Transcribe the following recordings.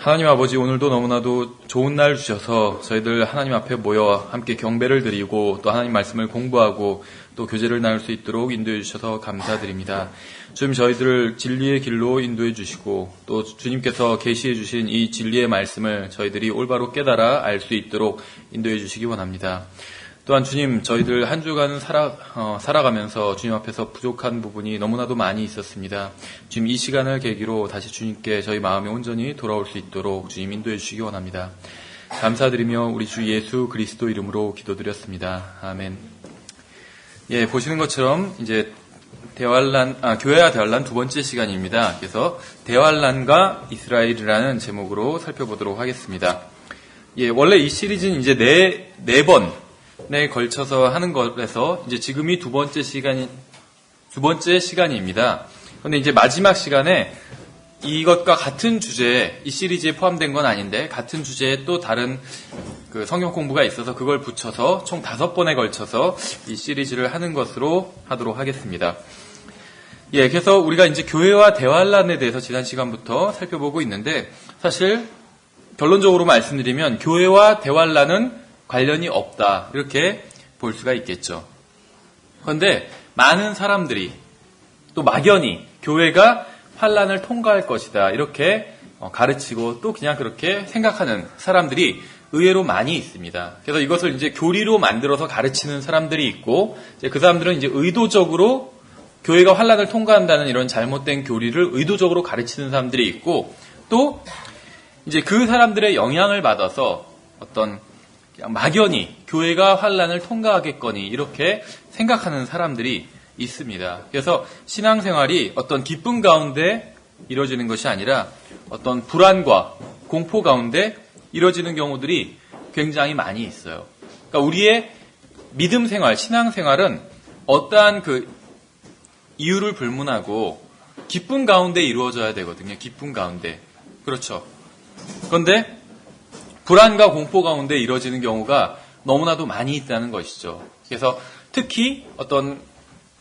하나님 아버지, 오늘도 너무나도 좋은 날 주셔서 저희들 하나님 앞에 모여 함께 경배를 드리고 또 하나님 말씀을 공부하고 또 교제를 나눌 수 있도록 인도해 주셔서 감사드립니다. 주님, 저희들을 진리의 길로 인도해 주시고 또 주님께서 계시해 주신 이 진리의 말씀을 저희들이 올바로 깨달아 알 수 있도록 인도해 주시기 원합니다. 또한 주님, 저희들 한 주간 살아가면서 주님 앞에서 부족한 부분이 너무나도 많이 있었습니다. 주님, 이 시간을 계기로 다시 주님께 저희 마음이 온전히 돌아올 수 있도록 주님 인도해 주시기 원합니다. 감사드리며 우리 주 예수 그리스도 이름으로 기도드렸습니다. 아멘. 예, 보시는 것처럼 이제 교회와 대환란 두 번째 시간입니다. 그래서 대환란과 이스라엘이라는 제목으로 살펴보도록 하겠습니다. 예, 원래 이 시리즈는 이제 네 번에 걸쳐서 하는 거라서 이제 지금이 두 번째 시간입니다. 그런데 이제 마지막 시간에 이것과 같은 주제에, 이 시리즈에 포함된 건 아닌데 같은 주제에 또 다른 그 성경 공부가 있어서 그걸 붙여서 총 5번에 걸쳐서 이 시리즈를 하는 것으로 하도록 하겠습니다. 예, 그래서 우리가 이제 교회와 대환란에 대해서 지난 시간부터 살펴보고 있는데, 사실 결론적으로 말씀드리면 교회와 대환란은 관련이 없다, 이렇게 볼 수가 있겠죠. 그런데 많은 사람들이 또 막연히 교회가 환란을 통과할 것이다, 이렇게 가르치고 또 그냥 그렇게 생각하는 사람들이 의외로 많이 있습니다. 그래서 이것을 이제 교리로 만들어서 가르치는 사람들이 있고, 이제 그 사람들은 이제 의도적으로 교회가 환란을 통과한다는 이런 잘못된 교리를 의도적으로 가르치는 사람들이 있고, 또 이제 그 사람들의 영향을 받아서 어떤 막연히 교회가 환란을 통과하겠거니 이렇게 생각하는 사람들이 있습니다. 그래서 신앙생활이 어떤 기쁨 가운데 이루어지는 것이 아니라 어떤 불안과 공포 가운데 이루어지는 경우들이 굉장히 많이 있어요. 그러니까 우리의 믿음 생활, 신앙생활은 어떠한 그 이유를 불문하고 기쁨 가운데 이루어져야 되거든요. 기쁨 가운데. 그렇죠. 그런데 불안과 공포 가운데 이루어지는 경우가 너무나도 많이 있다는 것이죠. 그래서 특히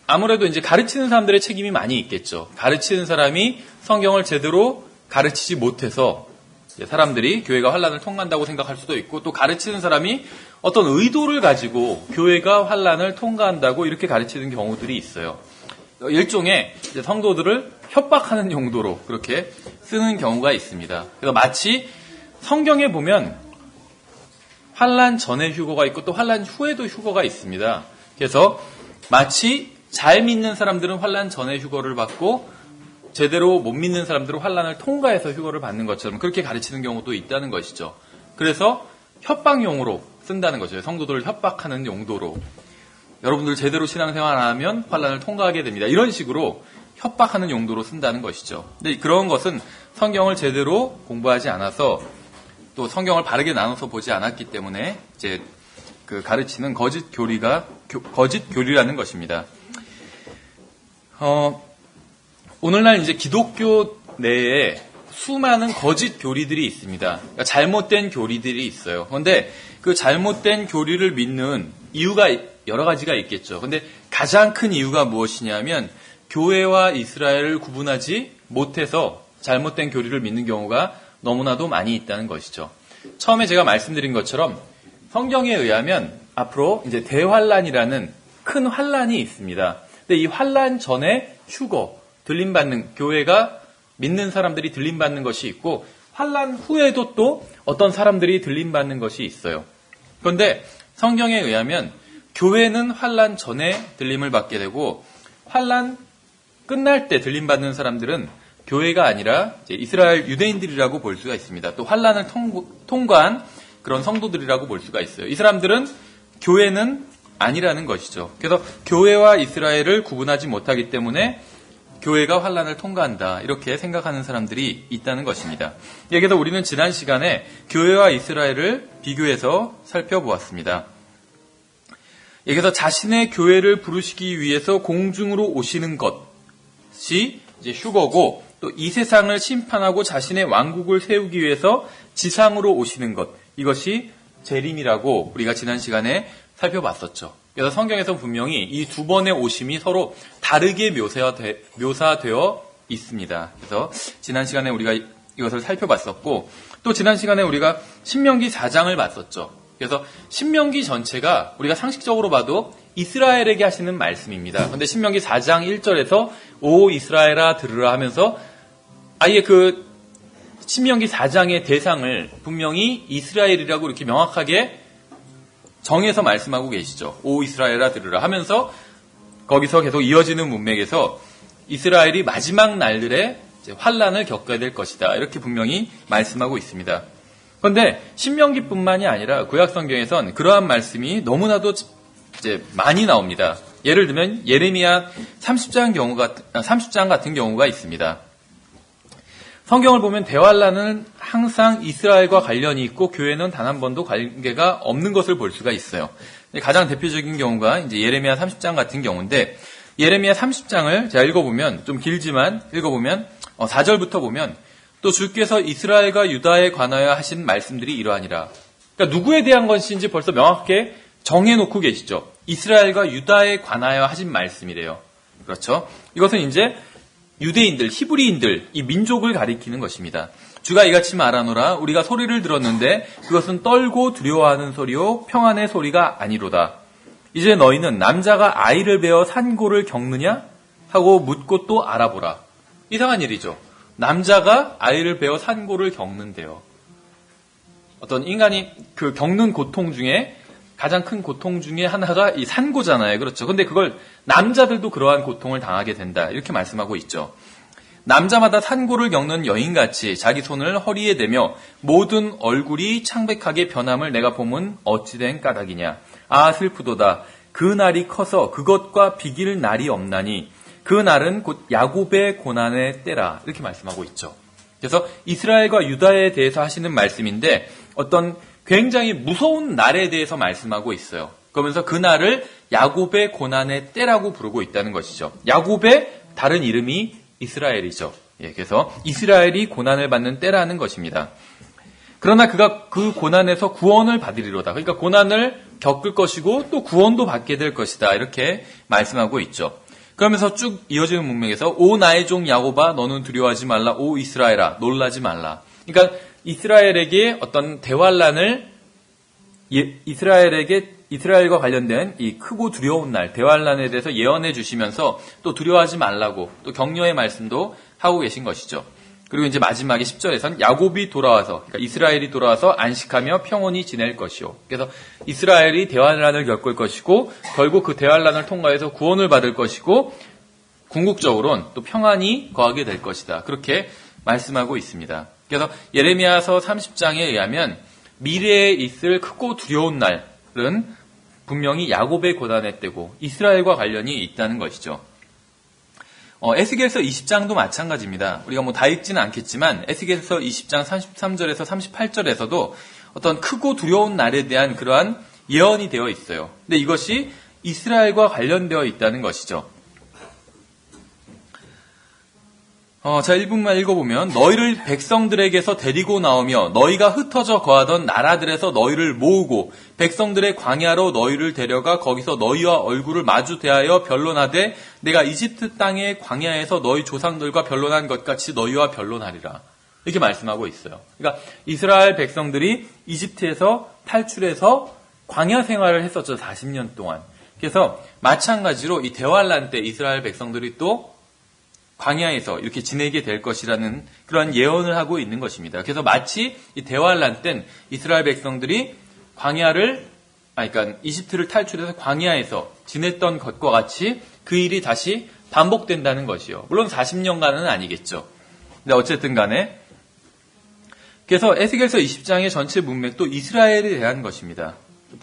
아무래도 이제 가르치는 사람들의 책임이 많이 있겠죠. 가르치는 사람이 성경을 제대로 가르치지 못해서 사람들이 교회가 환란을 통과한다고 생각할 수도 있고, 또 가르치는 사람이 어떤 의도를 가지고 교회가 환란을 통과한다고 이렇게 가르치는 경우들이 있어요. 일종의 성도들을 협박하는 용도로 그렇게 쓰는 경우가 있습니다. 그래서 마치 성경에 보면 환란 전에 휴거가 있고 또 환란 후에도 휴거가 있습니다. 그래서 마치 잘 믿는 사람들은 환란 전에 휴거를 받고 제대로 못 믿는 사람들은 환란을 통과해서 휴거를 받는 것처럼 그렇게 가르치는 경우도 있다는 것이죠. 그래서 협박용으로 쓴다는 거죠. 성도들을 협박하는 용도로. 여러분들 제대로 신앙생활 안 하면 환란을 통과하게 됩니다. 이런 식으로 협박하는 용도로 쓴다는 것이죠. 근데 그런 것은 성경을 제대로 공부하지 않아서 또 성경을 바르게 나눠서 보지 않았기 때문에 이제 그 가르치는 거짓 교리라는 것입니다. 오늘날 이제 기독교 내에 수많은 거짓 교리들이 있습니다. 그러니까 잘못된 교리들이 있어요. 그런데 그 잘못된 교리를 믿는 이유가 여러 가지가 있겠죠. 그런데 가장 큰 이유가 무엇이냐면 교회와 이스라엘을 구분하지 못해서 잘못된 교리를 믿는 경우가 너무나도 많이 있다는 것이죠. 처음에 제가 말씀드린 것처럼 성경에 의하면 앞으로 이제 대환란이라는 큰 환란이 있습니다. 근데 이 환란 전에 휴거, 들림받는, 교회가 믿는 사람들이 들림받는 것이 있고, 환란 후에도 또 어떤 사람들이 들림받는 것이 있어요. 그런데 성경에 의하면 교회는 환란 전에 들림을 받게 되고, 환란 끝날 때 들림받는 사람들은 교회가 아니라 이제 이스라엘 유대인들이라고 볼 수가 있습니다. 또 환란을 통과한 그런 성도들이라고 볼 수가 있어요. 이 사람들은 교회는 아니라는 것이죠. 그래서 교회와 이스라엘을 구분하지 못하기 때문에 교회가 환란을 통과한다, 이렇게 생각하는 사람들이 있다는 것입니다. 여기서 우리는 지난 시간에 교회와 이스라엘을 비교해서 살펴보았습니다. 여기서 자신의 교회를 부르시기 위해서 공중으로 오시는 것이 이제 휴거고, 또 이 세상을 심판하고 자신의 왕국을 세우기 위해서 지상으로 오시는 것, 이것이 재림이라고 우리가 지난 시간에 살펴봤었죠. 그래서 성경에서 분명히 이 두 번의 오심이 서로 다르게 묘사되어 있습니다. 그래서 지난 시간에 우리가 이것을 살펴봤었고, 또 지난 시간에 우리가 신명기 4장을 봤었죠. 그래서 신명기 전체가 우리가 상식적으로 봐도 이스라엘에게 하시는 말씀입니다. 그런데 신명기 4장 1절에서 오 이스라엘아 들으라 하면서 아예 그 신명기 4장의 대상을 분명히 이스라엘이라고 이렇게 명확하게 정해서 말씀하고 계시죠. 오 이스라엘아 들으라 하면서 거기서 계속 이어지는 문맥에서 이스라엘이 마지막 날들에 환란을 겪어야 될 것이다. 이렇게 분명히 말씀하고 있습니다. 그런데 신명기뿐만이 아니라 구약성경에선 그러한 말씀이 너무나도 이제 많이 나옵니다. 예를 들면 예레미야 30장 같은 경우가 있습니다. 성경을 보면 대환란은 항상 이스라엘과 관련이 있고 교회는 단 한 번도 관계가 없는 것을 볼 수가 있어요. 가장 대표적인 경우가 이제 예레미야 30장 같은 경우인데 예레미야 30장을 제가 읽어보면 좀 길지만 읽어보면 4절부터 보면 또 주께서 이스라엘과 유다에 관하여 하신 말씀들이 이러하니라. 그러니까 누구에 대한 것인지 벌써 명확하게 정해놓고 계시죠. 이스라엘과 유다에 관하여 하신 말씀이래요. 그렇죠? 이것은 이제 유대인들, 히브리인들, 이 민족을 가리키는 것입니다. 주가 이같이 말하노라. 우리가 소리를 들었는데 그것은 떨고 두려워하는 소리요 평안의 소리가 아니로다. 이제 너희는 남자가 아이를 베어 산고를 겪느냐? 하고 묻고 또 알아보라. 이상한 일이죠. 남자가 아이를 베어 산고를 겪는데요. 어떤 인간이 그 겪는 고통 중에 가장 큰 고통 중에 하나가 이 산고잖아요. 그렇죠. 근데 그걸 남자들도 그러한 고통을 당하게 된다. 이렇게 말씀하고 있죠. 남자마다 산고를 겪는 여인같이 자기 손을 허리에 대며 모든 얼굴이 창백하게 변함을 내가 보면 어찌된 까닭이냐. 아 슬프도다. 그 날이 커서 그것과 비길 날이 없나니 그 날은 곧 야곱의 고난의 때라. 이렇게 말씀하고 있죠. 그래서 이스라엘과 유다에 대해서 하시는 말씀인데 어떤 굉장히 무서운 날에 대해서 말씀하고 있어요. 그러면서 그 날을 야곱의 고난의 때라고 부르고 있다는 것이죠. 야곱의 다른 이름이 이스라엘이죠. 그래서 이스라엘이 고난을 받는 때라는 것입니다. 그러나 그가 그 고난에서 구원을 받으리로다. 그러니까 고난을 겪을 것이고 또 구원도 받게 될 것이다. 이렇게 말씀하고 있죠. 그러면서 쭉 이어지는 문맥에서 오 나의 종 야곱아 너는 두려워하지 말라. 오 이스라엘아 놀라지 말라. 그러니까 이스라엘에게 어떤 대환란을 이스라엘과 관련된 이 크고 두려운 날 대환란에 대해서 예언해 주시면서 또 두려워하지 말라고 또 격려의 말씀도 하고 계신 것이죠. 그리고 이제 마지막에 10절에서는 야곱이 돌아와서 그러니까 이스라엘이 돌아와서 안식하며 평온히 지낼 것이요. 그래서 이스라엘이 대환란을 겪을 것이고 결국 그 대환란을 통과해서 구원을 받을 것이고 궁극적으로는 또 평안이 거하게 될 것이다. 그렇게 말씀하고 있습니다. 그래서 예레미야서 30장에 의하면 미래에 있을 크고 두려운 날은 분명히 야곱의 고난의 때고 이스라엘과 관련이 있다는 것이죠. 에스겔서 20장도 마찬가지입니다. 우리가 다 읽지는 않겠지만 에스겔서 20장 33절에서 38절에서도 어떤 크고 두려운 날에 대한 그러한 예언이 되어 있어요. 근데 이것이 이스라엘과 관련되어 있다는 것이죠. 자, 1분만 읽어보면 너희를 백성들에게서 데리고 나오며 너희가 흩어져 거하던 나라들에서 너희를 모으고 백성들의 광야로 너희를 데려가 거기서 너희와 얼굴을 마주 대하여 변론하되 내가 이집트 땅의 광야에서 너희 조상들과 변론한 것 같이 너희와 변론하리라. 이렇게 말씀하고 있어요. 그러니까 이스라엘 백성들이 이집트에서 탈출해서 광야 생활을 했었죠. 40년 동안. 그래서 마찬가지로 이 대환란 때 이스라엘 백성들이 또 광야에서 이렇게 지내게 될 것이라는 그런 예언을 하고 있는 것입니다. 그래서 마치 이 대환란 땐 이스라엘 백성들이 그러니까 이집트를 탈출해서 광야에서 지냈던 것과 같이 그 일이 다시 반복된다는 것이요. 물론 40년간은 아니겠죠. 근데 어쨌든 간에 그래서 에스겔서 20장의 전체 문맥도 이스라엘에 대한 것입니다.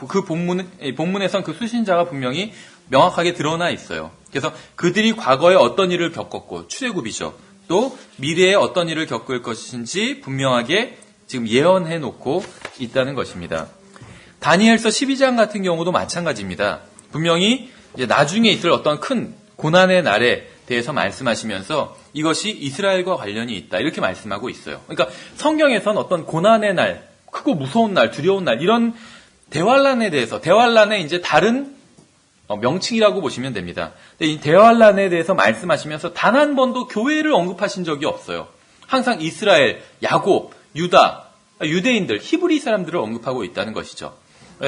그 본문에선 그 수신자가 분명히 명확하게 드러나 있어요. 그래서 그들이 과거에 어떤 일을 겪었고 출애굽이죠. 또 미래에 어떤 일을 겪을 것인지 분명하게 지금 예언해 놓고 있다는 것입니다. 다니엘서 12장 같은 경우도 마찬가지입니다. 분명히 이제 나중에 있을 어떤 큰 고난의 날에 대해서 말씀하시면서 이것이 이스라엘과 관련이 있다. 이렇게 말씀하고 있어요. 그러니까 성경에선 어떤 고난의 날, 크고 무서운 날, 두려운 날 이런 대환란에 대해서 대환란의 이제 다른 명칭이라고 보시면 됩니다. 근데 이 대환란에 대해서 말씀하시면서 단 한 번도 교회를 언급하신 적이 없어요. 항상 이스라엘, 야곱, 유다, 유대인들, 히브리 사람들을 언급하고 있다는 것이죠.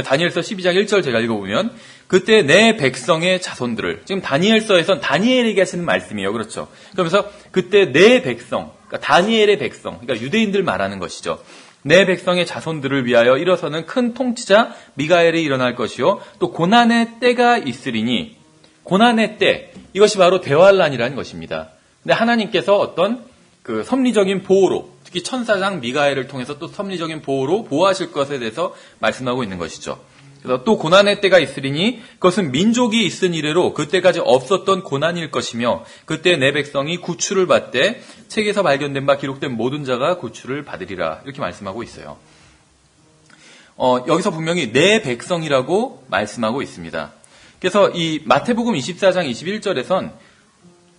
다니엘서 12장 1절 제가 읽어보면 그때 내 백성의 자손들을, 지금 다니엘서에선 다니엘에게 하시는 말씀이에요. 그렇죠. 그러면서 그때 내 백성, 그러니까 다니엘의 백성, 그러니까 유대인들 말하는 것이죠. 내 백성의 자손들을 위하여 일어서는 큰 통치자 미가엘이 일어날 것이요 또 고난의 때가 있으리니, 고난의 때, 이것이 바로 대환란이라는 것입니다. 근데 하나님께서 어떤 그 섭리적인 보호로, 특히 천사장 미가엘을 통해서 또 섭리적인 보호로 보호하실 것에 대해서 말씀하고 있는 것이죠. 그래서 또 고난의 때가 있으리니 그것은 민족이 있은 이래로 그때까지 없었던 고난일 것이며 그때 내 백성이 구출을 받되 책에서 발견된 바 기록된 모든 자가 구출을 받으리라, 이렇게 말씀하고 있어요. 여기서 분명히 내 백성이라고 말씀하고 있습니다. 그래서 이 마태복음 24장 21절에선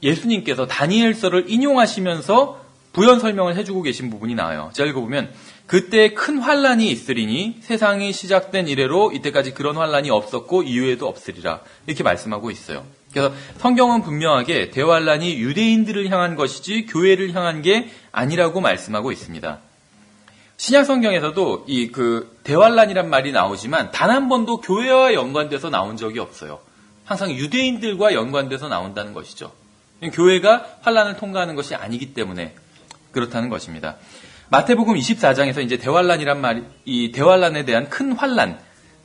예수님께서 다니엘서를 인용하시면서 부연 설명을 해주고 계신 부분이 나와요. 제가 읽어보면 그때 큰 환란이 있으리니 세상이 시작된 이래로 이때까지 그런 환란이 없었고 이후에도 없으리라, 이렇게 말씀하고 있어요. 그래서 성경은 분명하게 대환란이 유대인들을 향한 것이지 교회를 향한 게 아니라고 말씀하고 있습니다. 신약 성경에서도 이 대환란이란 말이 나오지만 단 한 번도 교회와 연관돼서 나온 적이 없어요. 항상 유대인들과 연관돼서 나온다는 것이죠. 교회가 환란을 통과하는 것이 아니기 때문에 그렇다는 것입니다. 마태복음 24장에서 이제 대환란이란 말, 이 대환란에 대한 큰 환란,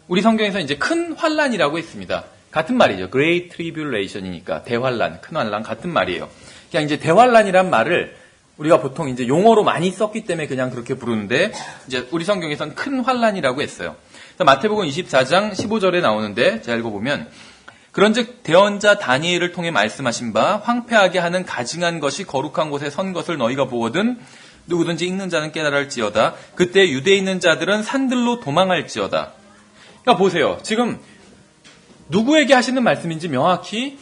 우리 성경에서 이제 큰 환란이라고 했습니다. 같은 말이죠. Great Tribulation이니까 대환란, 큰 환란 같은 말이에요. 그냥 이제 대환란이란 말을 우리가 보통 이제 용어로 많이 썼기 때문에 그냥 그렇게 부르는데, 이제 우리 성경에서는 큰 환란이라고 했어요. 마태복음 24장 15절에 나오는데 제가 읽어보면 그런즉 대언자 다니엘을 통해 말씀하신 바 황폐하게 하는 가증한 것이 거룩한 곳에 선 것을 너희가 보거든 누구든지 읽는 자는 깨달을지어다. 그때 유대에 있는 자들은 산들로 도망할지어다. 그러니까 보세요. 지금 누구에게 하시는 말씀인지 명확히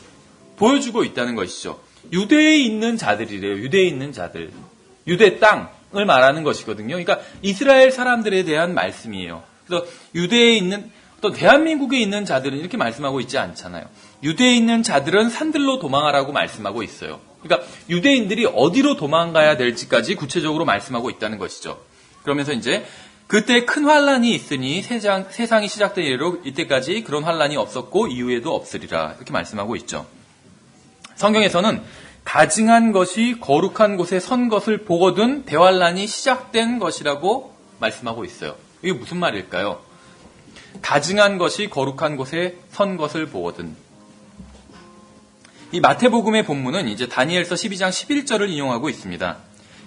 보여주고 있다는 것이죠. 유대에 있는 자들이래요. 유대에 있는 자들. 유대 땅을 말하는 것이거든요. 그러니까 이스라엘 사람들에 대한 말씀이에요. 그래서 유대에 있는, 또 대한민국에 있는 자들은 이렇게 말씀하고 있지 않잖아요. 유대에 있는 자들은 산들로 도망하라고 말씀하고 있어요. 그러니까 유대인들이 어디로 도망가야 될지까지 구체적으로 말씀하고 있다는 것이죠. 그러면서 이제 그때 큰 환란이 있으니 세상이 시작된 이래로 이때까지 그런 환란이 없었고 이후에도 없으리라, 이렇게 말씀하고 있죠. 성경에서는 가증한 것이 거룩한 곳에 선 것을 보거든 대환란이 시작된 것이라고 말씀하고 있어요. 이게 무슨 말일까요? 가증한 것이 거룩한 곳에 선 것을 보거든. 이 마태복음의 본문은 이제 다니엘서 12장 11절을 인용하고 있습니다.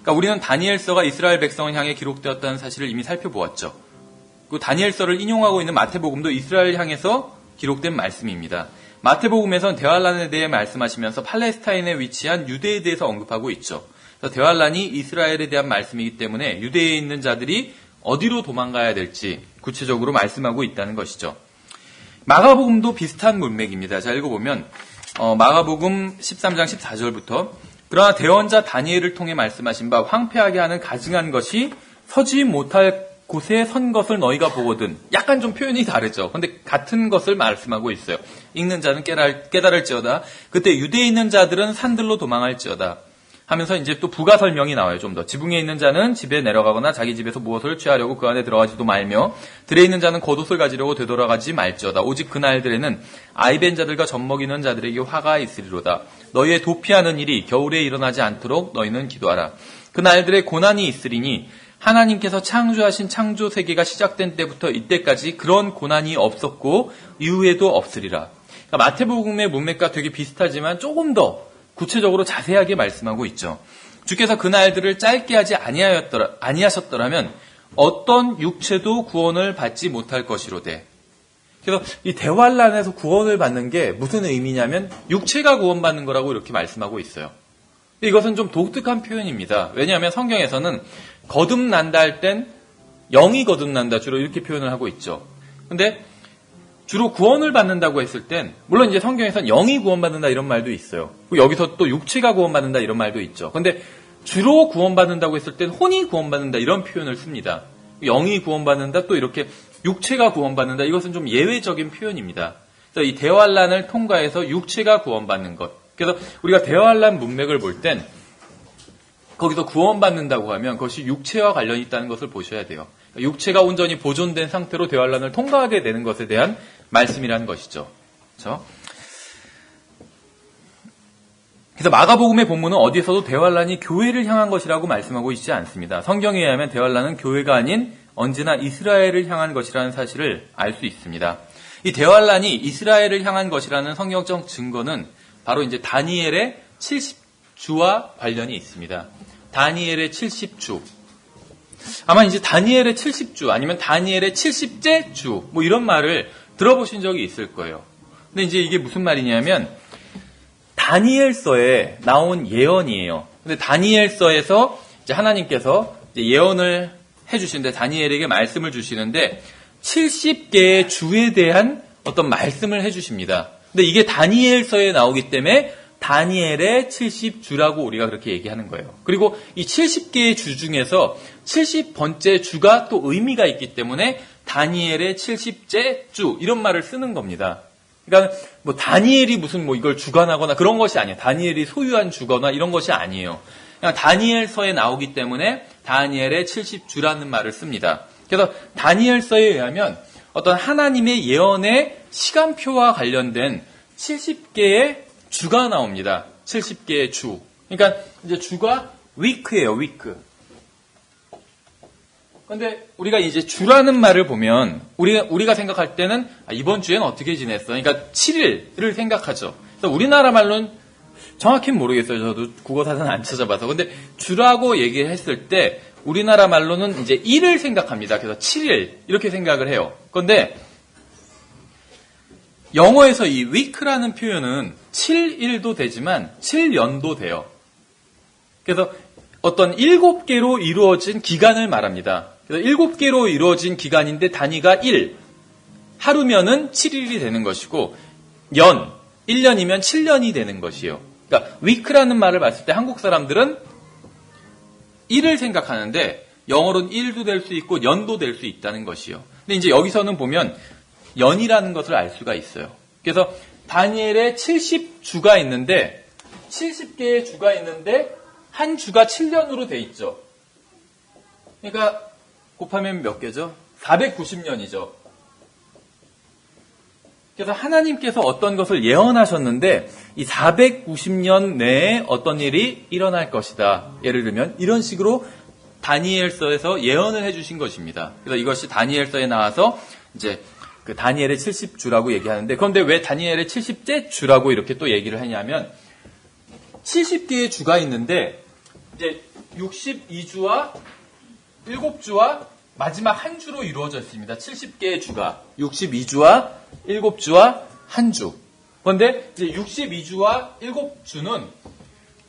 그러니까 우리는 다니엘서가 이스라엘 백성을 향해 기록되었다는 사실을 이미 살펴보았죠. 그 다니엘서를 인용하고 있는 마태복음도 이스라엘 향해서 기록된 말씀입니다. 마태복음에서는 대환란에 대해 말씀하시면서 팔레스타인에 위치한 유대에 대해서 언급하고 있죠. 그래서 대환란이 이스라엘에 대한 말씀이기 때문에 유대에 있는 자들이 어디로 도망가야 될지 구체적으로 말씀하고 있다는 것이죠. 마가복음도 비슷한 문맥입니다. 자, 읽어보면 마가복음 13장 14절부터 그러나 대언자 다니엘을 통해 말씀하신 바 황폐하게 하는 가증한 것이 서지 못할 곳에 선 것을 너희가 보거든. 약간 좀 표현이 다르죠. 근데 같은 것을 말씀하고 있어요. 읽는 자는 깨달을지어다. 그때 유대에 있는 자들은 산들로 도망할지어다. 하면서 이제 또 부가 설명이 나와요. 좀 더. 지붕에 있는 자는 집에 내려가거나 자기 집에서 무엇을 취하려고 그 안에 들어가지도 말며 들에 있는 자는 겉옷을 가지려고 되돌아가지 말지어다. 오직 그날들에는 아이벤 자들과 젖먹이는 자들에게 화가 있으리로다. 너희의 도피하는 일이 겨울에 일어나지 않도록 너희는 기도하라. 그날들의 고난이 있으리니 하나님께서 창조하신 창조 세계가 시작된 때부터 이때까지 그런 고난이 없었고 이후에도 없으리라. 그러니까 마태복음의 문맥과 되게 비슷하지만 조금 더 구체적으로 자세하게 말씀하고 있죠. 주께서 그날들을 짧게 하지 아니하셨더라면 어떤 육체도 구원을 받지 못할 것이로되. 그래서 이 대환란에서 구원을 받는 게 무슨 의미냐면 육체가 구원받는 거라고 이렇게 말씀하고 있어요. 근데 이것은 좀 독특한 표현입니다. 왜냐하면 성경에서는 거듭난다 할 땐 영이 거듭난다 주로 이렇게 표현을 하고 있죠. 근데 주로 구원을 받는다고 했을 땐 물론 이제 성경에서는 영이 구원받는다 이런 말도 있어요. 여기서 또 육체가 구원받는다 이런 말도 있죠. 근데 주로 구원받는다고 했을 땐 혼이 구원받는다 이런 표현을 씁니다. 영이 구원받는다 또 이렇게 육체가 구원받는다 이것은 좀 예외적인 표현입니다. 그래서 이 대환란을 통과해서 육체가 구원받는 것. 그래서 우리가 대환란 문맥을 볼 땐 거기서 구원받는다고 하면 그것이 육체와 관련이 있다는 것을 보셔야 돼요. 육체가 온전히 보존된 상태로 대환란을 통과하게 되는 것에 대한 말씀이라는 것이죠. 그렇죠? 그래서 마가복음의 본문은 어디에서도 대환란이 교회를 향한 것이라고 말씀하고 있지 않습니다. 성경에 의하면 대환란은 교회가 아닌 언제나 이스라엘을 향한 것이라는 사실을 알 수 있습니다. 이 대환란이 이스라엘을 향한 것이라는 성경적 증거는 바로 이제 다니엘의 70주와 관련이 있습니다. 다니엘의 70주. 아마 이제 다니엘의 70주 아니면 다니엘의 70째 주 뭐 이런 말을 들어보신 적이 있을 거예요. 근데 이제 이게 무슨 말이냐면 다니엘서에 나온 예언이에요. 근데 다니엘서에서 이제 하나님께서 이제 예언을 해주시는데 다니엘에게 말씀을 주시는데 70개의 주에 대한 어떤 말씀을 해주십니다. 근데 이게 다니엘서에 나오기 때문에 다니엘의 70주라고 우리가 그렇게 얘기하는 거예요. 그리고 이 70개의 주 중에서 70번째 주가 또 의미가 있기 때문에 다니엘의 70째 주 이런 말을 쓰는 겁니다. 그러니까 뭐 다니엘이 무슨 뭐 이걸 주관하거나 그런 것이 아니에요. 다니엘이 소유한 주거나 이런 것이 아니에요. 그냥 다니엘서에 나오기 때문에 다니엘의 70주라는 말을 씁니다. 그래서 다니엘서에 의하면 어떤 하나님의 예언의 시간표와 관련된 70개의 주가 나옵니다. 70개의 주. 그러니까 이제 주가 위크예요, 위크. 근데 우리가 이제 주라는 말을 보면 우리가 생각할 때는 이번 주에는 어떻게 지냈어? 그러니까 7일을 생각하죠. 그래서 우리나라 말로는 정확히는 모르겠어요. 저도 국어사전 안 찾아봐서. 근데 주라고 얘기했을 때 우리나라 말로는 이제 일을 생각합니다. 그래서 7일 이렇게 생각을 해요. 그런데 영어에서 이 week라는 표현은 7일도 되지만 7년도 돼요. 그래서 어떤 7개로 이루어진 기간을 말합니다. 그래서 7개로 이루어진 기간인데 단위가 1, 하루면은 7일이 되는 것이고 1년이면 7년이 되는 것이에요. 그러니까 week라는 말을 봤을 때 한국 사람들은 1을 생각하는데 영어로는 1도 될 수 있고 년도 될 수 있다는 것이요. 근데 이제 여기서는 보면 연이라는 것을 알 수가 있어요. 그래서 다니엘에 70주가 있는데 70개의 주가 있는데 한 주가 7년으로 돼 있죠. 그러니까 곱하면 몇 개죠? 490년이죠. 그래서 하나님께서 어떤 것을 예언하셨는데 이 490년 내에 어떤 일이 일어날 것이다. 예를 들면 이런 식으로 다니엘서에서 예언을 해주신 것입니다. 그래서 이것이 다니엘서에 나와서 이제 그 다니엘의 70주라고 얘기하는데 그런데 왜 다니엘의 70째 주라고 이렇게 또 얘기를 하냐면 70개의 주가 있는데 이제 62주와 7주와 마지막 한 주로 이루어져 있습니다. 70개의 주가 62주와 7주와 한 주. 그런데 이제 62주와 7주는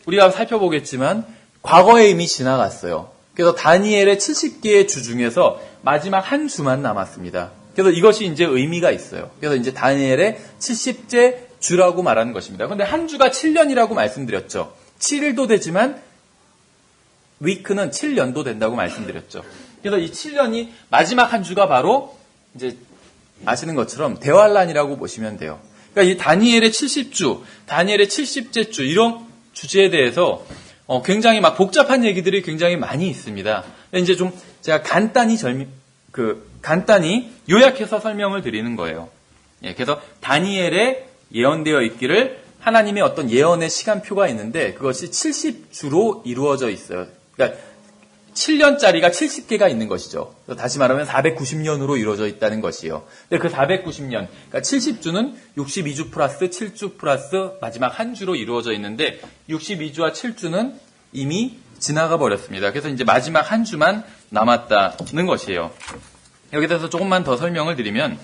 우리가 살펴보겠지만 과거에 이미 지나갔어요. 그래서 다니엘의 70개의 주 중에서 마지막 한 주만 남았습니다. 그래서 이것이 이제 의미가 있어요. 그래서 이제 다니엘의 70째 주라고 말하는 것입니다. 그런데 한 주가 7년이라고 말씀드렸죠. 7일도 되지만 위크는 7년도 된다고 말씀드렸죠. 그래서 이 7년이 마지막 한 주가 바로 이제 아시는 것처럼 대환란이라고 보시면 돼요. 그러니까 이 다니엘의 70주, 다니엘의 70째 주 이런 주제에 대해서 굉장히 막 복잡한 얘기들이 굉장히 많이 있습니다. 이제 좀 제가 간단히 요약해서 설명을 드리는 거예요. 예, 그래서 다니엘에 예언되어 있기를 하나님의 어떤 예언의 시간표가 있는데 그것이 70주로 이루어져 있어요. 그러니까 7년짜리가 70개가 있는 것이죠. 다시 말하면 490년으로 이루어져 있다는 것이요. 근데 그 490년, 그러니까 70주는 62주 플러스 7주 플러스 마지막 한 주로 이루어져 있는데 62주와 7주는 이미 지나가 버렸습니다. 그래서 이제 마지막 한 주만 남았다는 것이에요. 여기에 대해서 조금만 더 설명을 드리면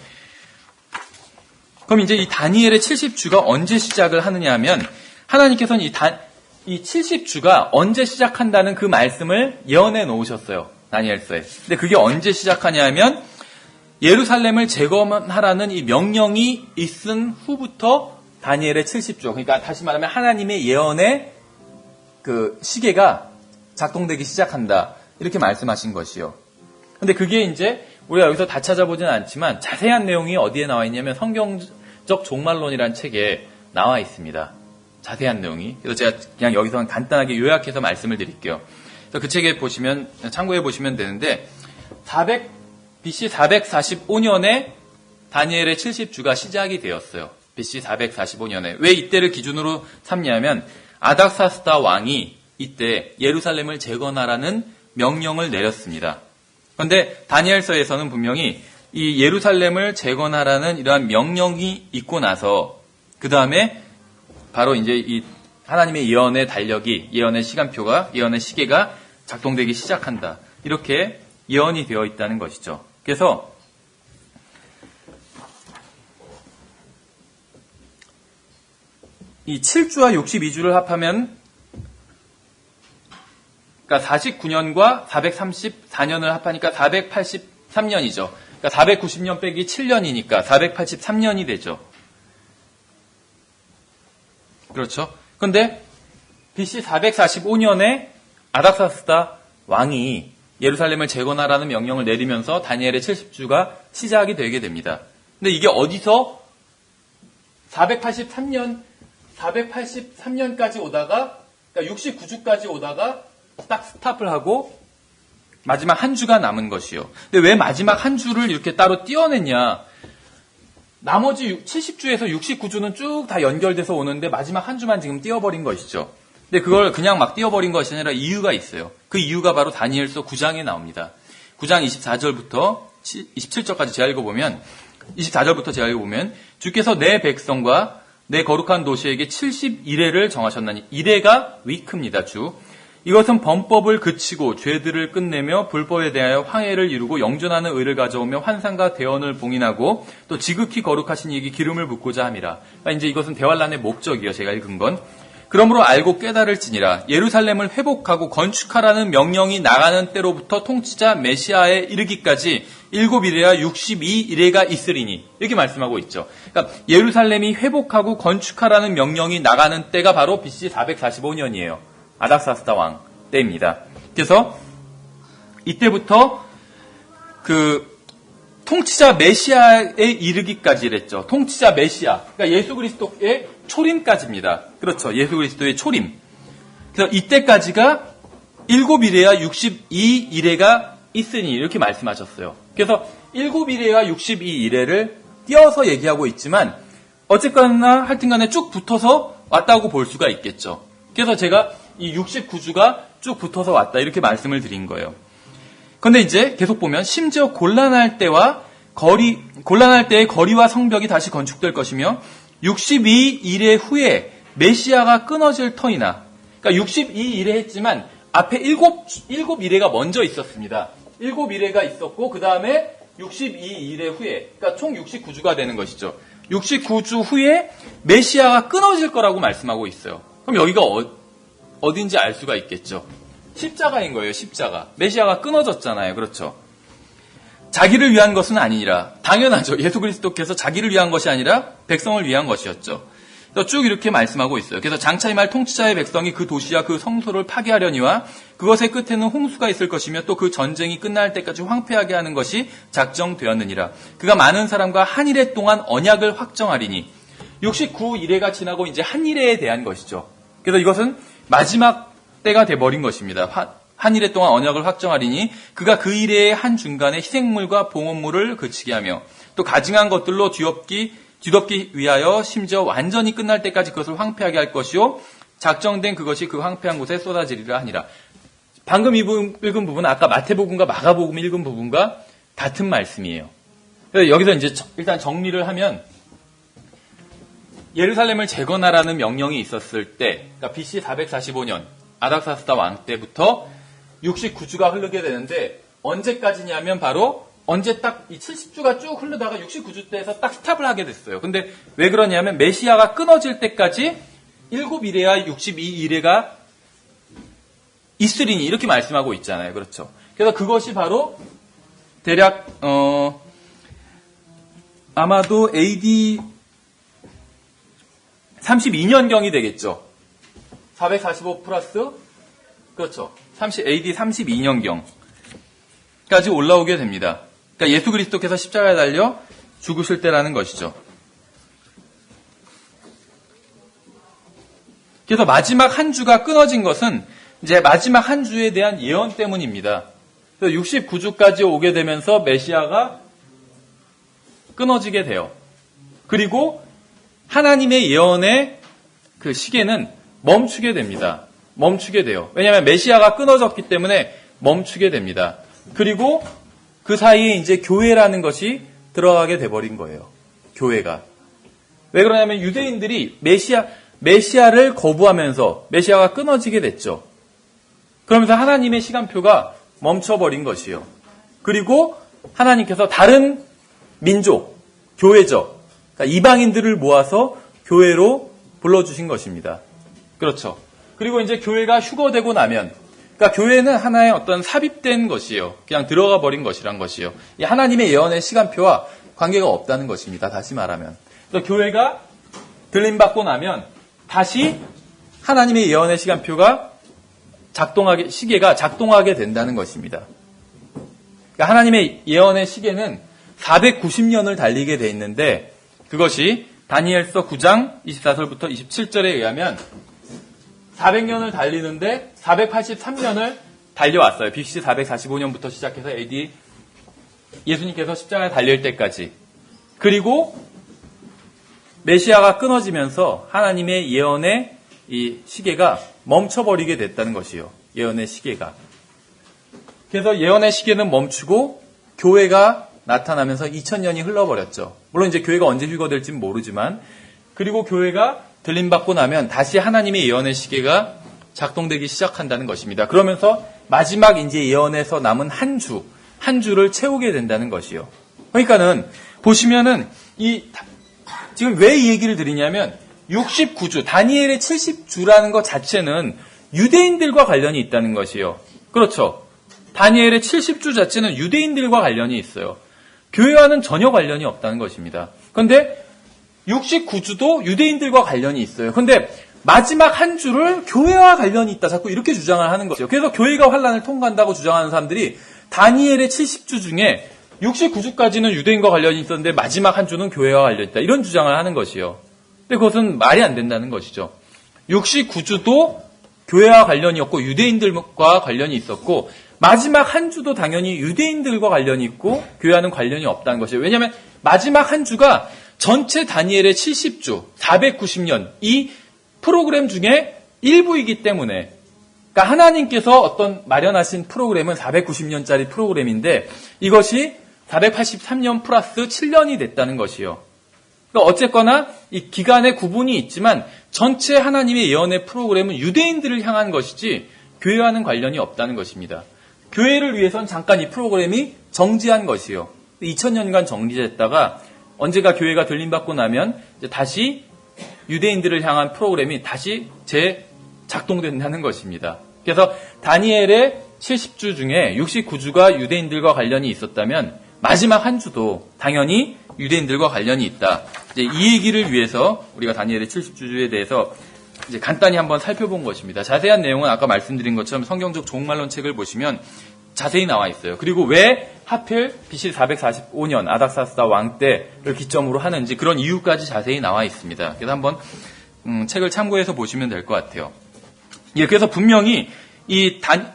그럼 이제 이 다니엘의 70주가 언제 시작을 하느냐 하면 하나님께서는 이 70주가 언제 시작한다는 그 말씀을 예언해 놓으셨어요. 다니엘서에. 근데 그게 언제 시작하냐 하면 예루살렘을 재건하라는 이 명령이 있은 후부터 다니엘의 70주. 그러니까 다시 말하면 하나님의 예언의 그 시계가 작동되기 시작한다. 이렇게 말씀하신 것이요. 근데 그게 이제 우리가 여기서 다 찾아보지는 않지만 자세한 내용이 어디에 나와 있냐면 성경적 종말론이라는 책에 나와 있습니다. 자세한 내용이. 그래서 제가 그냥 여기서 간단하게 요약해서 말씀을 드릴게요. 그래서 그 책에 보시면, 참고해 보시면 되는데, BC 445년에 다니엘의 70주가 시작이 되었어요. BC 445년에. 왜 이때를 기준으로 삼냐면, 아닥사스다 왕이 이때 예루살렘을 재건하라는 명령을 내렸습니다. 그런데 다니엘서에서는 분명히 이 예루살렘을 재건하라는 이러한 명령이 있고 나서 그 다음에 바로 이제 이 하나님의 예언의 달력이, 예언의 시간표가, 예언의 시계가 작동되기 시작한다. 이렇게 예언이 되어 있다는 것이죠. 그래서 이 7주와 62주를 합하면 그러니까 49년과 434년을 합하니까 483년이죠. 그러니까 490년 빼기 7년이니까 483년이 되죠. 그렇죠. 그런데 BC 445년에 아닥사스다 왕이 예루살렘을 재건하라는 명령을 내리면서 다니엘의 70주가 시작이 되게 됩니다. 근데 이게 어디서 483년까지 오다가, 그러니까 69주까지 오다가 딱 스탑을 하고 마지막 한 주가 남은 것이요. 근데 왜 마지막 한 주를 이렇게 따로 띄어냈냐? 나머지 70주에서 69주는 쭉 다 연결돼서 오는데 마지막 한 주만 지금 띄어버린 것이죠. 근데 그걸 그냥 막 띄어버린 것이 아니라 이유가 있어요. 그 이유가 바로 다니엘서 9장에 나옵니다. 9장 24절부터 27절까지 제가 읽어보면, 24절부터 제가 읽어보면, 주께서 내 백성과 내 거룩한 도시에게 70일회를 정하셨나니, 일회가 위크입니다, 주. 이것은 범법을 그치고 죄들을 끝내며 불법에 대하여 황해를 이루고 영존하는 의를 가져오며 환상과 대언을 봉인하고 또 지극히 거룩하신 이에게 기름을 붓고자 함이라. 그러니까 이제 이것은 대환란의 목적이요. 제가 읽은 건. 그러므로 알고 깨달을지니라. 예루살렘을 회복하고 건축하라는 명령이 나가는 때로부터 통치자 메시아에 이르기까지 7일에야 62일회가 있으리니. 이렇게 말씀하고 있죠. 그러니까 예루살렘이 회복하고 건축하라는 명령이 나가는 때가 바로 BC 445년이에요. 아닥사스다 왕 때입니다. 그래서 이때부터 그 통치자 메시아에 이르기까지랬죠. 통치자 메시아. 그러니까 예수 그리스도의 초림까지입니다. 그렇죠. 예수 그리스도의 초림. 그래서 이때까지가 7일에야 62일회가 있으니 이렇게 말씀하셨어요. 그래서 7일회와 62일회를 띄어서 얘기하고 있지만 어쨌거나 하여튼간에 쭉 붙어서 왔다고 볼 수가 있겠죠. 그래서 제가 이 69주가 쭉 붙어서 왔다 이렇게 말씀을 드린 거예요. 그런데 이제 계속 보면 심지어 곤란할 때의 거리와 성벽이 다시 건축될 것이며 62일회 후에 메시아가 끊어질 터이나, 그러니까 62일회 했지만 앞에 7일회가 먼저 있었습니다. 7일회가 있었고 그 다음에 62일회 후에, 그러니까 총 69주가 되는 것이죠. 69주 후에 메시아가 끊어질 거라고 말씀하고 있어요. 그럼 여기가 어딘지 알 수가 있겠죠. 십자가인 거예요. 십자가. 메시아가 끊어졌잖아요. 그렇죠. 자기를 위한 것은 아니니라. 당연하죠. 예수 그리스도께서 자기를 위한 것이 아니라 백성을 위한 것이었죠. 그래서 쭉 이렇게 말씀하고 있어요. 그래서 장차 임할 통치자의 백성이 그 도시와 그 성소를 파괴하려니와 그것의 끝에는 홍수가 있을 것이며 또 그 전쟁이 끝날 때까지 황폐하게 하는 것이 작정되었느니라. 그가 많은 사람과 한 일해 동안 언약을 확정하리니. 69일회가 지나고 이제 한 일회에 대한 것이죠. 그래서 이것은 마지막 때가 돼버린 것입니다. 한 일해 동안 언약을 확정하리니 그가 그 일해의 한 중간에 희생물과 봉헌물을 그치게 하며 또 가증한 것들로 뒤덮기 위하여 심지어 완전히 끝날 때까지 그것을 황폐하게 할 것이요 작정된 그것이 그 황폐한 곳에 쏟아지리라 하니라. 방금 읽은 부분은 아까 마태복음과 마가복음 읽은 부분과 같은 말씀이에요. 그래서 여기서 이제 일단 정리를 하면 예루살렘을 재건하라는 명령이 있었을 때, 그러니까 BC 445년 아닥사스다 왕 때부터 69주가 흐르게 되는데 언제까지냐면 바로 언제 딱 이 70주가 쭉 흐르다가 69주 때에서 딱 스탑을 하게 됐어요. 근데 왜 그러냐면 메시아가 끊어질 때까지 7일회와 62일회가 있으리니 이렇게 말씀하고 있잖아요. 그렇죠. 그래서 그것이 바로 대략 아마도 AD 32년경이 되겠죠. 445 플러스, 그렇죠. AD 32년경까지 올라오게 됩니다. 그러니까 예수 그리스도께서 십자가에 달려 죽으실 때라는 것이죠. 그래서 마지막 한 주가 끊어진 것은 이제 마지막 한 주에 대한 예언 때문입니다. 그래서 69주까지 오게 되면서 메시아가 끊어지게 돼요. 그리고 하나님의 예언의 그 시계는 멈추게 됩니다. 멈추게 돼요. 왜냐하면 메시아가 끊어졌기 때문에 멈추게 됩니다. 그리고 그 사이에 이제 교회라는 것이 들어가게 돼버린 거예요. 교회가. 왜 그러냐면 유대인들이 메시아를 거부하면서 메시아가 끊어지게 됐죠. 그러면서 하나님의 시간표가 멈춰버린 것이요. 그리고 하나님께서 다른 민족, 교회죠. 그러니까 이방인들을 모아서 교회로 불러주신 것입니다. 그렇죠. 그리고 이제 교회가 휴거되고 나면, 그러니까 교회는 하나의 어떤 삽입된 것이요. 그냥 들어가 버린 것이란 것이요. 이 하나님의 예언의 시간표와 관계가 없다는 것입니다. 다시 말하면. 그래서 교회가 들림받고 나면 다시 하나님의 예언의 시간표가 시계가 작동하게 된다는 것입니다. 그러니까 하나님의 예언의 시계는 490년을 달리게 돼 있는데 그것이 다니엘서 9장 24절부터 27절에 의하면 400년을 달리는데 483년을 달려왔어요. BC 445년부터 시작해서 AD 예수님께서 십자가에 달릴 때까지. 그리고 메시아가 끊어지면서 하나님의 예언의 이 시계가 멈춰버리게 됐다는 것이요. 예언의 시계가. 그래서 예언의 시계는 멈추고 교회가 나타나면서 2000년이 흘러버렸죠. 물론 이제 교회가 언제 휴거될지는 모르지만, 그리고 교회가 들림받고 나면 다시 하나님의 예언의 시계가 작동되기 시작한다는 것입니다. 그러면서 마지막 이제 예언에서 남은 한 주를 채우게 된다는 것이요. 그러니까는 보시면은 지금 왜 이 얘기를 드리냐면 69주, 다니엘의 70주라는 것 자체는 유대인들과 관련이 있다는 것이요. 그렇죠. 다니엘의 70주 자체는 유대인들과 관련이 있어요. 교회와는 전혀 관련이 없다는 것입니다. 그런데 69주도 유대인들과 관련이 있어요. 그런데 마지막 한 주를 교회와 관련이 있다. 자꾸 이렇게 주장을 하는 거죠. 그래서 교회가 환란을 통과한다고 주장하는 사람들이 다니엘의 70주 중에 69주까지는 유대인과 관련이 있었는데 마지막 한 주는 교회와 관련이 있다. 이런 주장을 하는 것이요. 근데 그것은 말이 안 된다는 것이죠. 69주도 교회와 관련이 없고 유대인들과 관련이 있었고 마지막 한 주도 당연히 유대인들과 관련이 있고 교회와는 관련이 없다는 것이에요. 왜냐하면 마지막 한 주가 전체 다니엘의 70주, 490년 이 프로그램 중에 일부이기 때문에, 그러니까 하나님께서 어떤 마련하신 프로그램은 490년짜리 프로그램인데 이것이 483년 플러스 7년이 됐다는 것이요. 그러니까 어쨌거나 이 기간의 구분이 있지만 전체 하나님의 예언의 프로그램은 유대인들을 향한 것이지 교회와는 관련이 없다는 것입니다. 교회를 위해서는 잠깐 이 프로그램이 정지한 것이요. 2000년간 정지됐다가 언제가 교회가 들림받고 나면 이제 다시 유대인들을 향한 프로그램이 다시 재작동된다는 것입니다. 그래서 다니엘의 70주 중에 69주가 유대인들과 관련이 있었다면 마지막 한 주도 당연히 유대인들과 관련이 있다. 이제 이 얘기를 위해서 우리가 다니엘의 70주에 대해서 이제 간단히 한번 살펴본 것입니다. 자세한 내용은 아까 말씀드린 것처럼 성경적 종말론 책을 보시면 자세히 나와 있어요. 그리고 왜 하필 BC 445년 아닥사스다 왕 때를 기점으로 하는지 그런 이유까지 자세히 나와 있습니다. 그래서 한번 책을 참고해서 보시면 될 것 같아요. 예, 그래서 분명히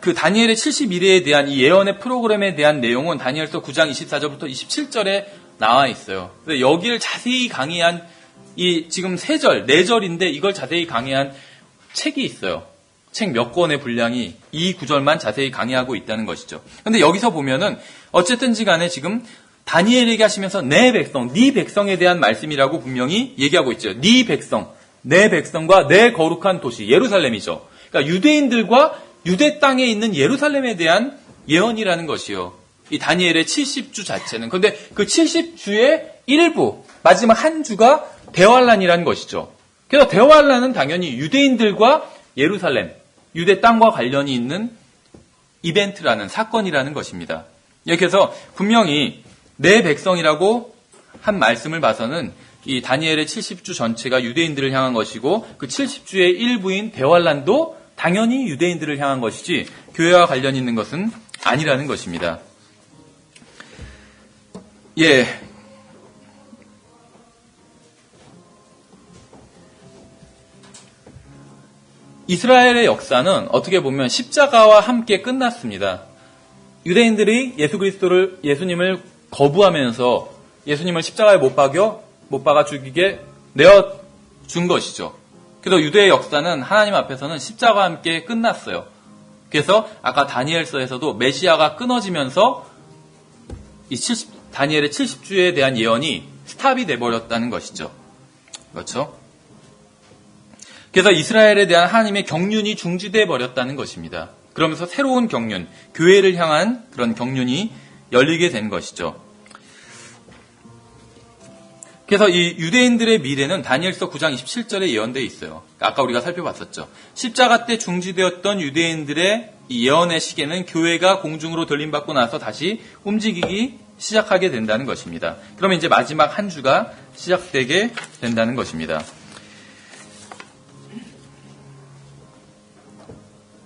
그 다니엘의 71회에 대한 이 예언의 프로그램에 대한 내용은 다니엘서 9장 24절부터 27절에 나와 있어요. 그래서 여기를 자세히 강의한 지금 3절, 4절인데 이걸 자세히 강의한 책이 있어요. 책 몇 권의 분량이 이 구절만 자세히 강의하고 있다는 것이죠. 근데 여기서 보면은 어쨌든지 간에 지금 다니엘에게 하시면서 내 백성, 네 백성에 대한 말씀이라고 분명히 얘기하고 있죠. 네 백성, 내 백성과 내 거룩한 도시 예루살렘이죠. 그러니까 유대인들과 유대 땅에 있는 예루살렘에 대한 예언이라는 것이요. 이 다니엘의 70주 자체는. 그런데 그 70주의 일부, 마지막 한 주가 대환란이라는 것이죠. 그래서 대환란은 당연히 유대인들과 예루살렘, 유대 땅과 관련이 있는 이벤트라는 사건이라는 것입니다. 이렇게 해서 분명히 내 백성이라고 한 말씀을 봐서는 이 다니엘의 70주 전체가 유대인들을 향한 것이고 그 70주의 일부인 대환란도 당연히 유대인들을 향한 것이지 교회와 관련 있는 것은 아니라는 것입니다. 예. 이스라엘의 역사는 어떻게 보면 십자가와 함께 끝났습니다. 유대인들이 예수님을 거부하면서 예수님을 십자가에 못 박아 죽이게 내어준 것이죠. 그래서 유대의 역사는 하나님 앞에서는 십자가와 함께 끝났어요. 그래서 아까 다니엘서에서도 메시아가 끊어지면서 다니엘의 70주에 대한 예언이 스탑이 돼버렸다는 것이죠. 그렇죠? 그래서 이스라엘에 대한 하나님의 경륜이 중지돼 버렸다는 것입니다. 그러면서 새로운 경륜, 교회를 향한 그런 경륜이 열리게 된 것이죠. 그래서 이 유대인들의 미래는 다니엘서 9장 27절에 예언되어 있어요. 아까 우리가 살펴봤었죠. 십자가 때 중지되었던 유대인들의 이 예언의 시계는 교회가 공중으로 들림받고 나서 다시 움직이기 시작하게 된다는 것입니다. 그러면 이제 마지막 한 주가 시작되게 된다는 것입니다.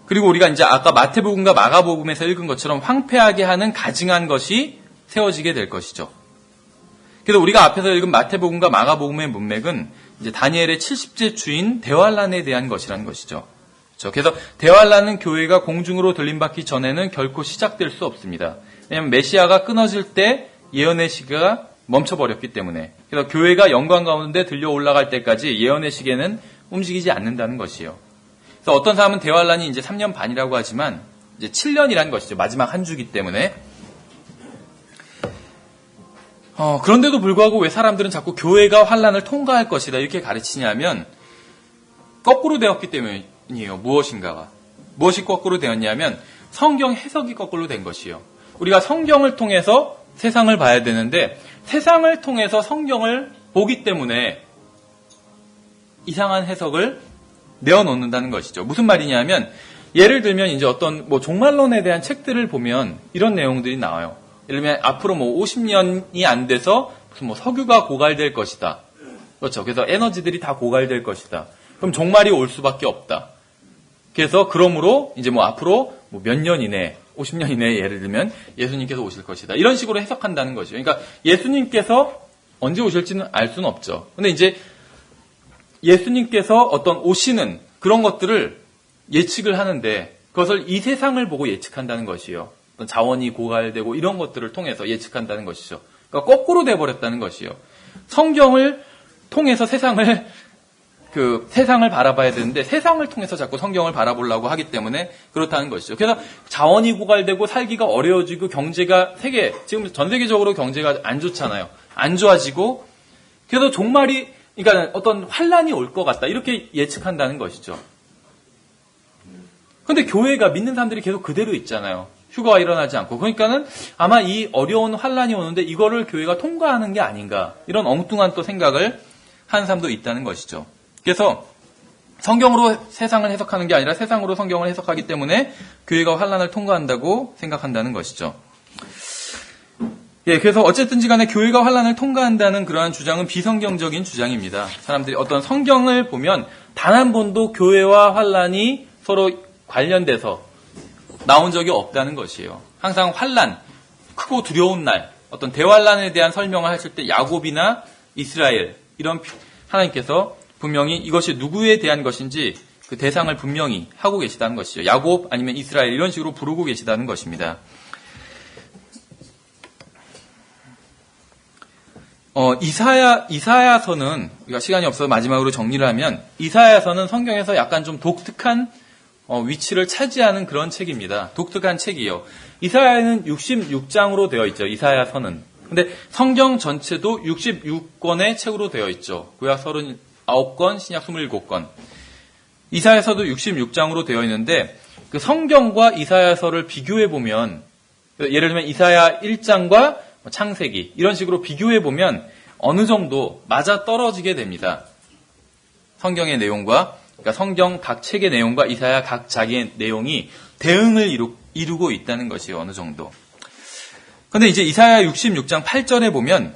그리고 우리가 이제 아까 마태복음과 마가복음에서 읽은 것처럼 황폐하게 하는 가증한 것이 세워지게 될 것이죠. 그래서 우리가 앞에서 읽은 마태복음과 마가복음의 문맥은 이제 다니엘의 70째 주인 대환란에 대한 것이라는 것이죠. 그래서 대환란은 교회가 공중으로 들림받기 전에는 결코 시작될 수 없습니다. 왜냐하면 메시아가 끊어질 때 예언의 시계가 멈춰버렸기 때문에. 그래서 교회가 영광 가운데 들려 올라갈 때까지 예언의 시계는 움직이지 않는다는 것이에요. 그래서 어떤 사람은 대환란이 이제 3년 반이라고 하지만 이제 7년이라는 것이죠. 마지막 한 주기 때문에. 그런데도 불구하고 왜 사람들은 자꾸 교회가 환란을 통과할 것이다 이렇게 가르치냐면 거꾸로 되었기 때문이에요. 무엇이 거꾸로 되었냐면 성경 해석이 거꾸로 된 것이에요. 우리가 성경을 통해서 세상을 봐야 되는데 세상을 통해서 성경을 보기 때문에 이상한 해석을 내어놓는다는 것이죠. 무슨 말이냐면 예를 들면 이제 어떤 종말론에 대한 책들을 보면 이런 내용들이 나와요. 예를 들면 앞으로 50년이 안 돼서 무슨 석유가 고갈될 것이다. 그렇죠. 그래서 에너지들이 다 고갈될 것이다. 그럼 종말이 올 수밖에 없다. 그래서 그러므로 이제 앞으로 몇 년 이내, 50년 이내에 예를 들면 예수님께서 오실 것이다. 이런 식으로 해석한다는 거죠. 그러니까 예수님께서 언제 오실지는 알 수는 없죠. 근데 이제 예수님께서 어떤 오시는 그런 것들을 예측을 하는데 그것을 이 세상을 보고 예측한다는 것이에요. 어떤 자원이 고갈되고 이런 것들을 통해서 예측한다는 것이죠. 그러니까 거꾸로 돼버렸다는 것이에요. 성경을 통해서 세상을 바라봐야 되는데 세상을 통해서 자꾸 성경을 바라보려고 하기 때문에 그렇다는 것이죠. 그래서 자원이 고갈되고 살기가 어려워지고 경제가 지금 전 세계적으로 경제가 안 좋잖아요. 안 좋아지고 그래서 그러니까 어떤 환란이 올 것 같다 이렇게 예측한다는 것이죠. 그런데 교회가 믿는 사람들이 계속 그대로 있잖아요. 휴거가 일어나지 않고. 그러니까는 아마 이 어려운 환란이 오는데 이거를 교회가 통과하는 게 아닌가 이런 엉뚱한 또 생각을 하는 사람도 있다는 것이죠. 그래서 성경으로 세상을 해석하는 게 아니라 세상으로 성경을 해석하기 때문에 교회가 환란을 통과한다고 생각한다는 것이죠. 그래서 어쨌든지 간에 교회가 환란을 통과한다는 그러한 주장은 비성경적인 주장입니다. 사람들이 어떤 성경을 보면 단 한 번도 교회와 환란이 서로 관련돼서 나온 적이 없다는 것이에요. 항상 환란, 크고 두려운 날, 어떤 대환란에 대한 설명을 하실 때 야곱이나 이스라엘 이런 하나님께서 분명히 이것이 누구에 대한 것인지 그 대상을 분명히 하고 계시다는 것이죠. 야곱 아니면 이스라엘 이런 식으로 부르고 계시다는 것입니다. 이사야서는 우리가 시간이 없어서 마지막으로 정리를 하면 이사야서는 성경에서 약간 좀 독특한 위치를 차지하는 그런 책입니다. 독특한 책이에요. 이사야는 66장으로 되어 있죠. 이사야서는. 근데 성경 전체도 66권의 책으로 되어 있죠. 구약 39권, 신약 27권. 이사야서도 66장으로 되어 있는데 그 성경과 이사야서를 비교해 보면 예를 들면 이사야 1장과 창세기 이런 식으로 비교해 보면 어느 정도 맞아 떨어지게 됩니다. 성경의 내용과 그러니까 성경 각 책의 내용과 이사야 각 자기의 내용이 대응을 이루고 있다는 것이에요. 어느 정도. 그런데 이제 이사야 66장 8절에 보면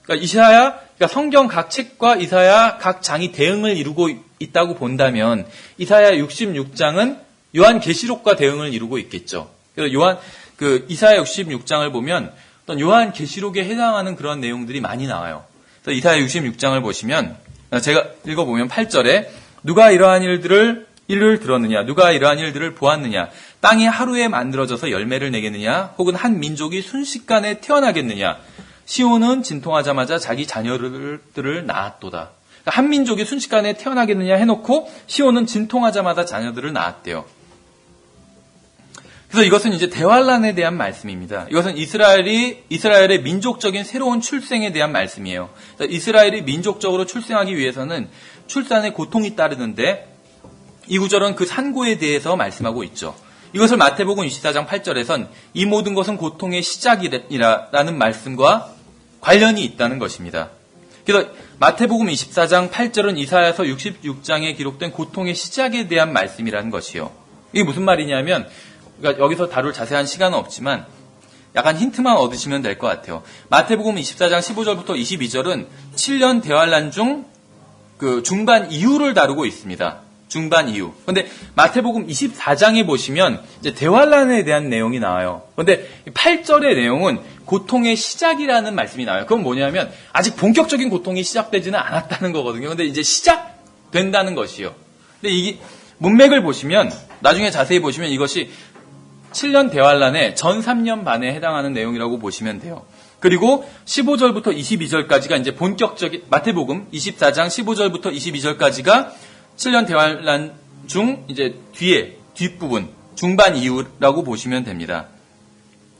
그러니까 성경 각 책과 이사야 각 장이 대응을 이루고 있다고 본다면 이사야 66장은 요한계시록과 대응을 이루고 있겠죠. 그래서 이사야 66장을 보면 어떤 요한계시록에 해당하는 그런 내용들이 많이 나와요. 그래서 이사야 66장을 보시면 제가 읽어보면 8절에 누가 이러한 일들을 일을 들었느냐? 누가 이러한 일들을 보았느냐? 땅이 하루에 만들어져서 열매를 내겠느냐? 혹은 한 민족이 순식간에 태어나겠느냐? 시온은 진통하자마자 자기 자녀들을 낳았도다. 그러니까 한 민족이 순식간에 태어나겠느냐 해놓고 시온은 진통하자마자 자녀들을 낳았대요. 그래서 이것은 이제 대환란에 대한 말씀입니다. 이것은 이스라엘의 민족적인 새로운 출생에 대한 말씀이에요. 이스라엘이 민족적으로 출생하기 위해서는 출산의 고통이 따르는데 이 구절은 그 산고에 대해서 말씀하고 있죠. 이것을 마태복음 24장 8절에선 이 모든 것은 고통의 시작이라는 말씀과 관련이 있다는 것입니다. 그래서 마태복음 24장 8절은 이사야서 66장에 기록된 고통의 시작에 대한 말씀이라는 것이요. 이게 무슨 말이냐면 그러니까 여기서 다룰 자세한 시간은 없지만 약간 힌트만 얻으시면 될 것 같아요. 마태복음 24장 15절부터 22절은 7년 대환란 중 그 중반 이후를 다루고 있습니다. 중반 이후. 그런데 마태복음 24장에 보시면 이제 대환란에 대한 내용이 나와요. 그런데 8절의 내용은 고통의 시작이라는 말씀이 나와요. 그건 뭐냐면 아직 본격적인 고통이 시작되지는 않았다는 거거든요. 그런데 이제 시작된다는 것이요. 근데 이 문맥을 보시면 나중에 자세히 보시면 이것이 7년 대환란의 전 3년 반에 해당하는 내용이라고 보시면 돼요. 그리고 15절부터 22절까지가 이제 본격적인 마태복음 24장 15절부터 22절까지가 7년 대환란 중 이제 뒷부분 중반 이후라고 보시면 됩니다.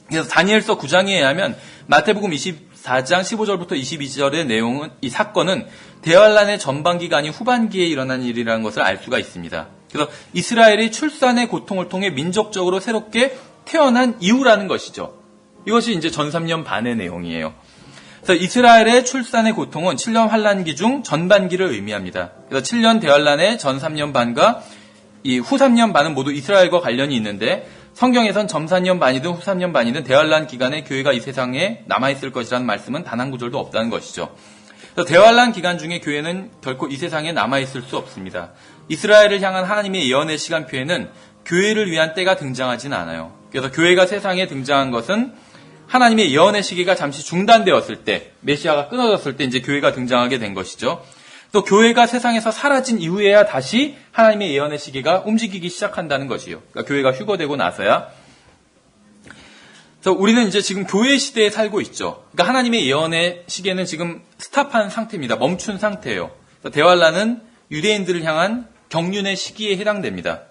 그래서 다니엘서 9장에 의하면 마태복음 24장 15절부터 22절의 내용은 이 사건은 대환란의 전반기가 아닌 후반기에 일어난 일이라는 것을 알 수가 있습니다. 그래서 이스라엘이 출산의 고통을 통해 민족적으로 새롭게 태어난 이후라는 것이죠. 이것이 이제 전 3년 반의 내용이에요. 그래서 이스라엘의 출산의 고통은 7년 환란기 중 전반기를 의미합니다. 그래서 7년 대환란의 전 3년 반과 이 후 3년 반은 모두 이스라엘과 관련이 있는데 성경에선 전 3년 반이든 후 3년 반이든 대환란 기간에 교회가 이 세상에 남아있을 것이라는 말씀은 단 한 구절도 없다는 것이죠. 그래서 대환란 기간 중에 교회는 결코 이 세상에 남아있을 수 없습니다. 이스라엘을 향한 하나님의 예언의 시간표에는 교회를 위한 때가 등장하지는 않아요. 그래서 교회가 세상에 등장한 것은 하나님의 예언의 시기가 잠시 중단되었을 때, 메시아가 끊어졌을 때 이제 교회가 등장하게 된 것이죠. 또 교회가 세상에서 사라진 이후에야 다시 하나님의 예언의 시기가 움직이기 시작한다는 것이요. 그러니까 교회가 휴거되고 나서야. 그래서 우리는 이제 지금 교회 시대에 살고 있죠. 그러니까 하나님의 예언의 시기는 지금 스탑한 상태입니다. 멈춘 상태예요. 대환란은 유대인들을 향한 경륜의 시기에 해당됩니다.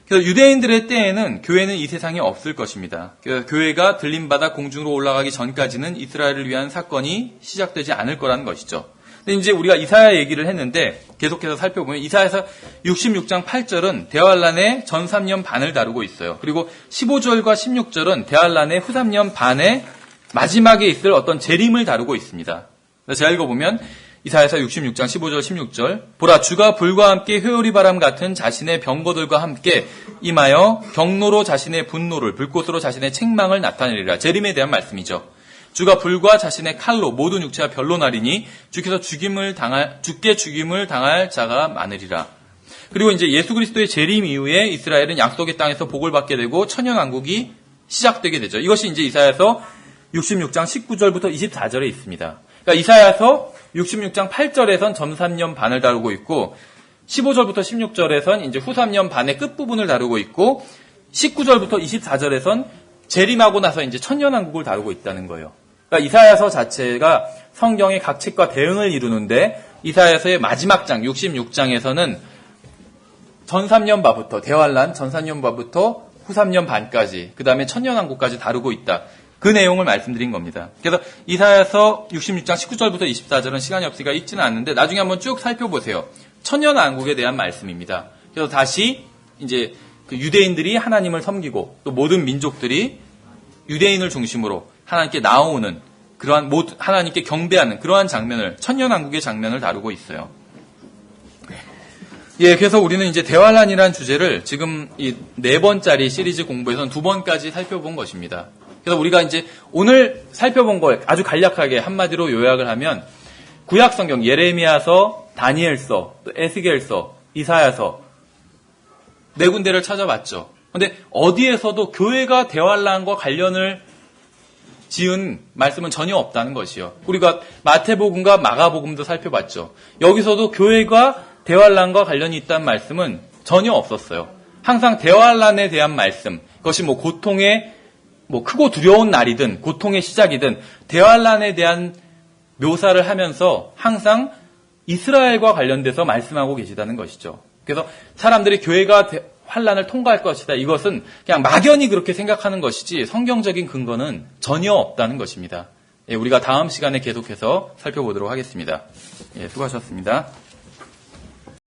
그래서 유대인들의 때에는 교회는 이 세상에 없을 것입니다. 그래서 교회가 들림받아 공중으로 올라가기 전까지는 이스라엘을 위한 사건이 시작되지 않을 거라는 것이죠. 근데 이제 우리가 이사야 얘기를 했는데 계속해서 살펴보면 이사야서 66장 8절은 대환란의 전 3년 반을 다루고 있어요. 그리고 15절과 16절은 대환란의 후 3년 반의 마지막에 있을 어떤 재림을 다루고 있습니다. 그래서 제가 읽어보면 이사야서 66장 15절 16절 보라 주가 불과 함께 회오리 바람 같은 자신의 병거들과 함께 임하여 경로로 자신의 분노를 불꽃으로 자신의 책망을 나타내리라. 재림에 대한 말씀이죠. 주가 불과 자신의 칼로 모든 육체가 변론하리니 주께서 죽게 죽임을 당할 자가 많으리라. 그리고 이제 예수 그리스도의 재림 이후에 이스라엘은 약속의 땅에서 복을 받게 되고 천년왕국이 시작되게 되죠. 이것이 이제 이사야서 66장 19절부터 24절에 있습니다. 그러니까 이사야서 66장 8절에선 전 3년 반을 다루고 있고 15절부터 16절에선 이제 후 3년 반의 끝부분을 다루고 있고 19절부터 24절에선 재림하고 나서 이제 천년왕국을 다루고 있다는 거예요. 그러니까 이사야서 자체가 성경의 각 책과 대응을 이루는데 이사야서의 마지막 장 66장에서는 전 3년 반부터 대환란 전 3년 반부터 후 3년 반까지 그 다음에 천년왕국까지 다루고 있다. 그 내용을 말씀드린 겁니다. 그래서 이사야서 66장 19절부터 24절은 시간이 없으니까 읽지는 않는데 나중에 한번 쭉 살펴보세요. 천년왕국에 대한 말씀입니다. 그래서 다시 이제 그 유대인들이 하나님을 섬기고 또 모든 민족들이 유대인을 중심으로 하나님께 나오는 그러한 하나님께 경배하는 그러한 장면을 천년왕국의 장면을 다루고 있어요. 예, 그래서 우리는 이제 대환란이라는 주제를 지금 이 4번짜리 시리즈 공부에서는 2번까지 살펴본 것입니다. 그래서 우리가 이제 오늘 살펴본 걸 아주 간략하게 한마디로 요약을 하면 구약 성경 예레미야서, 다니엘서, 또 에스겔서, 이사야서 4군데를 찾아봤죠. 그런데 어디에서도 교회가 대환란과 관련을 지은 말씀은 전혀 없다는 것이요. 우리가 마태복음과 마가복음도 살펴봤죠. 여기서도 교회가 대환란과 관련이 있다는 말씀은 전혀 없었어요. 항상 대환란에 대한 말씀, 그것이 뭐 고통의 뭐 크고 두려운 날이든 고통의 시작이든 대환란에 대한 묘사를 하면서 항상 이스라엘과 관련돼서 말씀하고 계시다는 것이죠. 그래서 사람들이 교회가 환란을 통과할 것이다. 이것은 그냥 막연히 그렇게 생각하는 것이지 성경적인 근거는 전혀 없다는 것입니다. 우리가 다음 시간에 계속해서 살펴보도록 하겠습니다. 수고하셨습니다.